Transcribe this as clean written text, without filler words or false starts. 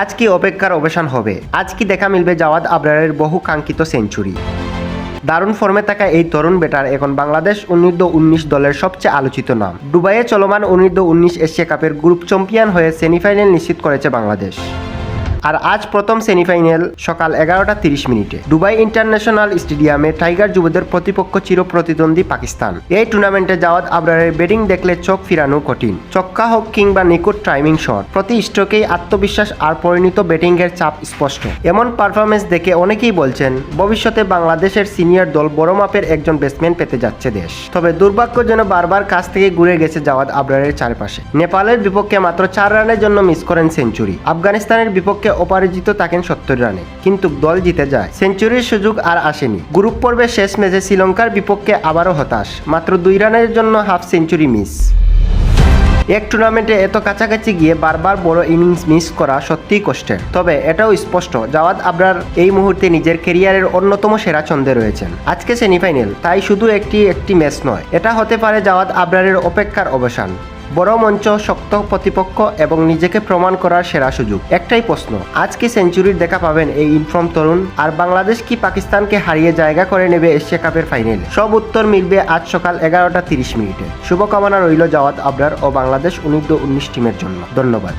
আজ কি অপেক্ষার অবসান হবে? আজ কি দেখা মিলবে জাওয়াদ আবরারের বহু কাঙ্ক্ষিত সেঞ্চুরি? দারুণ ফর্মে থাকা এই তরুণ ব্যাটার এখন বাংলাদেশ অনূর্ধ্ব-19 দলের সবচেয়ে আলোচিত নাম। দুবাইয়ে চলমান অনূর্ধ্ব-19 এশিয়া কাপের গ্রুপ চ্যাম্পিয়ন হয়ে সেমিফাইনাল নিশ্চিত করেছে বাংলাদেশ। আর আজ প্রথম সেমিফাইনাল সকাল 11:30 দুবাই ইন্টারন্যাশনাল স্টেডিয়ামে টাইগার যুবদের প্রতিপক্ষ চিরপ্রতিদ্বন্দ্বী পাকিস্তান। এই টুর্নামেন্টে জাওয়াদ আবরারের ব্যাটিং দেখলে চোখ ফিরানো কঠিন। ছক্কা হোক কিংবা নিখুঁত টাইমিং শট, প্রতি স্ট্রোকেই আত্মবিশ্বাস আর পরিণত ব্যাটিংয়ের চাপ স্পষ্ট। এমন পারফরমেন্স দেখে অনেকেই বলছেন ভবিষ্যতে বাংলাদেশের সিনিয়র দল বড় মাপের একজন ব্যাটসম্যান পেতে যাচ্ছে দেশ। তবে দুর্ভাগ্য যেন বারবার কাছ থেকে ঘুরে গেছে জাওয়াদ আবরারের চারপাশে। নেপালের বিপক্ষে মাত্র 4 রানের জন্য মিস করেন সেঞ্চুরি। আফগানিস্তানের বিপক্ষে অপরাজিত থাকেন 70 রানে, কিন্তু দল জিতে যায়। সেঞ্চুরির সুযোগ আর আসেনি। গ্রুপ পর্বের শেষ ম্যাচে শ্রীলঙ্কার বিপক্ষে আবারও হতাশ, মাত্র 2 রানের জন্য হাফ সেঞ্চুরি মিস। এক টুর্নামেন্টে এত কাছাকাছি গিয়ে বারবার বড় ইনিংস মিস করা সত্যিই কষ্টের। তবে এটাও স্পষ্ট জাওয়াদ আবরার এই মুহূর্তে নিজের ক্যারিয়ারের অন্যতম সেরা ছন্দে রয়েছেন। আজকে সেমিফাইনাল, তাই শুধু একটি ম্যাচ নয়, এটা হতে পারে জাওয়াদ আবরারের অপেক্ষার অবসান। বড় মঞ্চ, শক্ত প্রতিপক্ষ এবং নিজেকে প্রমাণ করার সেরা সুযোগ। একটাই প্রশ্ন, আজ কি সেঞ্চুরির দেখা পাবেন এই ইনফর্ম তরুণ? আর বাংলাদেশ কি পাকিস্তানকে হারিয়ে জায়গা করে নেবে এশিয়া কাপের ফাইনালে? সব উত্তর মিলবে আজ সকাল 11:30। শুভকামনা রইল জাওয়াদ আবরার ও বাংলাদেশ অনূর্ধ্ব-19 টিমের জন্য। ধন্যবাদ।